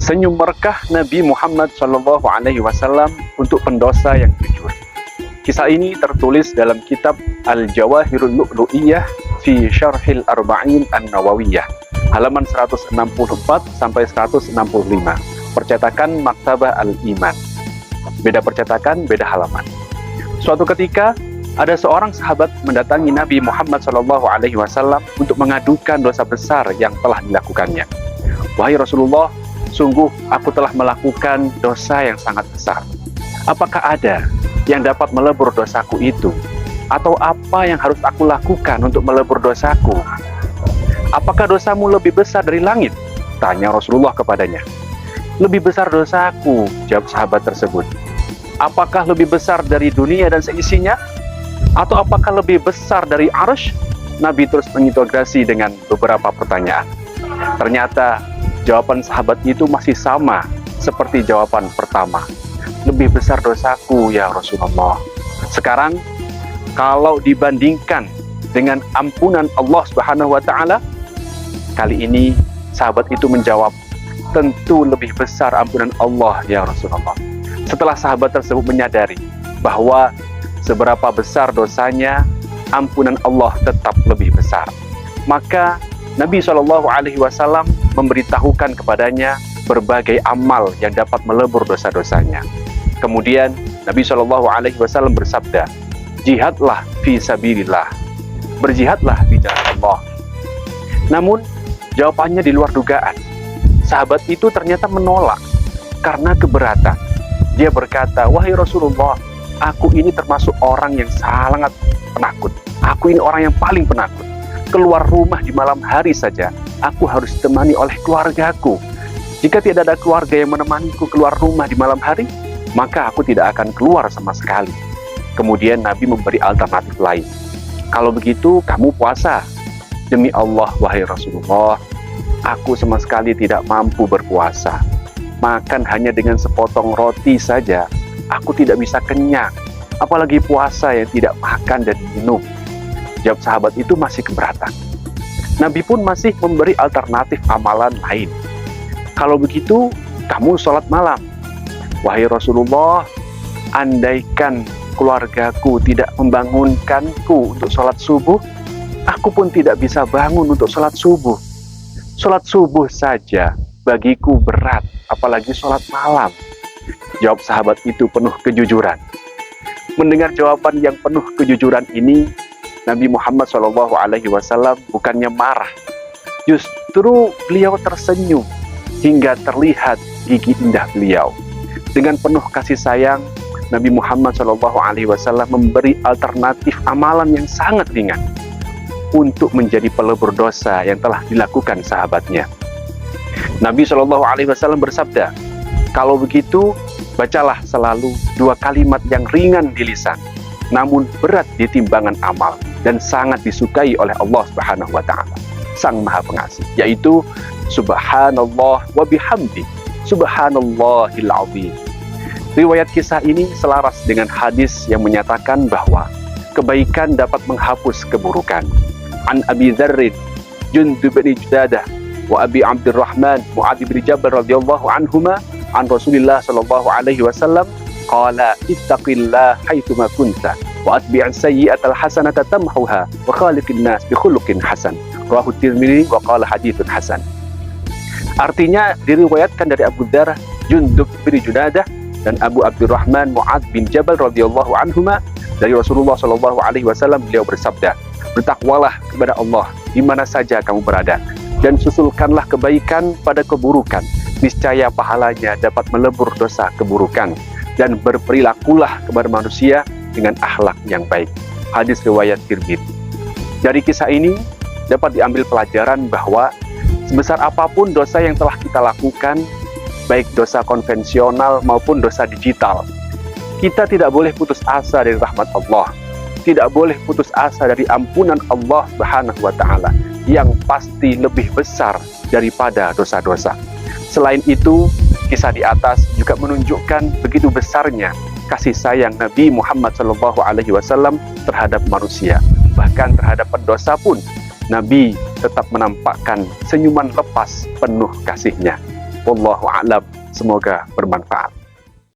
Senyum berkah Nabi Muhammad SAW untuk pendosa yang jujur. Kisah ini tertulis dalam kitab Al-Jawahirul Lu'lu'iyah fi Syarhil Arba'in An-Nawawiyah, halaman 164 sampai 165, percetakan Maktabah Al-Iman. Beda percetakan, beda halaman. Suatu ketika ada seorang sahabat mendatangi Nabi Muhammad SAW untuk mengadukan dosa besar yang telah dilakukannya. Wahai Rasulullah, sungguh aku telah melakukan dosa yang sangat besar. Apakah ada yang dapat melebur dosaku itu? Atau apa yang harus aku lakukan untuk melebur dosaku? Apakah dosamu lebih besar dari langit? Tanya Rasulullah kepadanya. Lebih besar dosaku, jawab sahabat tersebut. Apakah lebih besar dari dunia dan seisinya? Atau apakah lebih besar dari arsy? Nabi terus menginterogasi dengan beberapa pertanyaan. Ternyata jawaban sahabat itu masih sama seperti jawaban pertama. Lebih besar dosaku ya Rasulullah. Sekarang kalau dibandingkan dengan ampunan Allah Subhanahu wa taala, kali ini sahabat itu menjawab, tentu lebih besar ampunan Allah ya Rasulullah. Setelah sahabat tersebut menyadari bahwa seberapa besar dosanya, ampunan Allah tetap lebih besar, maka Nabi SAW memberitahukan kepadanya berbagai amal yang dapat melebur dosa-dosanya. Kemudian Nabi SAW bersabda, jihadlah fi sabilillah, berjihadlah di jalan Allah. Namun jawabannya di luar dugaan. Sahabat itu ternyata menolak karena keberatan. Dia berkata, wahai Rasulullah, aku ini termasuk orang yang sangat penakut. Aku ini orang yang paling penakut. Keluar rumah di malam hari saja, aku harus ditemani oleh keluargaku. Jika tidak ada keluarga yang menemaniku keluar rumah di malam hari, maka aku tidak akan keluar sama sekali. Kemudian Nabi memberi alternatif lain. Kalau begitu, kamu puasa. Demi Allah, wahai Rasulullah, aku sama sekali tidak mampu berpuasa. Makan hanya dengan sepotong roti saja, aku tidak bisa kenyang. Apalagi puasa yang tidak makan dan minum. Jawab sahabat itu masih keberatan. Nabi pun masih memberi alternatif amalan lain. Kalau begitu, kamu sholat malam. Wahai Rasulullah, andaikan keluargaku tidak membangunkanku untuk sholat subuh, aku pun tidak bisa bangun untuk sholat subuh. Sholat subuh saja bagiku berat, apalagi sholat malam. Jawab sahabat itu penuh kejujuran. Mendengar jawaban yang penuh kejujuran ini, Nabi Muhammad SAW bukannya marah, justru beliau tersenyum hingga terlihat gigi indah beliau. Dengan penuh kasih sayang, Nabi Muhammad SAW memberi alternatif amalan yang sangat ringan untuk menjadi pelebur dosa yang telah dilakukan sahabatnya. Nabi SAW bersabda, kalau begitu, bacalah selalu 2 kalimat yang ringan di lisan, namun berat di timbangan amal dan sangat disukai oleh Allah Subhanahu wa taala, Sang Maha Pengasih, yaitu Subhanallah wa bihamdi, Subhanallahil azim. Riwayat kisah ini selaras dengan hadis yang menyatakan bahwa kebaikan dapat menghapus keburukan. An Abi Dzarr Jundub bin Junadah wa Abi Abdurrahman Mu'adz bin Jabal radhiyallahu anhuma an Rasulillah sallallahu alaihi wasallam qala ittaqillah haitsuma kunta wa atbi'as sayyi'atal hasanata tamhuha wa khaliqin nas bi khuluqin hasan. Rawahu Tirmidzi wa qala haditsun hasan. Artinya diriwayatkan dari Abu Dzarr Jundub bin Junadah dan Abu Abdurrahman Mu'adz bin Jabal radhiyallahu anhuma dari Rasulullah sallallahu alaihi wasallam, beliau bersabda, bertakwalah kepada Allah di mana saja kamu berada dan susulkanlah kebaikan pada keburukan, niscaya pahalanya dapat melebur dosa keburukan, dan berperilakulah kepada manusia dengan akhlak yang baik. Hadis riwayat Tirmidzi. Dari kisah ini dapat diambil pelajaran bahwa sebesar apapun dosa yang telah kita lakukan, baik dosa konvensional maupun dosa digital, kita tidak boleh putus asa dari rahmat Allah, tidak boleh putus asa dari ampunan Allah Subhanahu wa taala yang pasti lebih besar daripada dosa-dosa. Selain itu, kisah di atas juga menunjukkan begitu besarnya kasih sayang Nabi Muhammad SAW terhadap manusia. Bahkan terhadap pendosa pun, Nabi tetap menampakkan senyuman lepas penuh kasihnya. Wallahu a'lam. Semoga bermanfaat.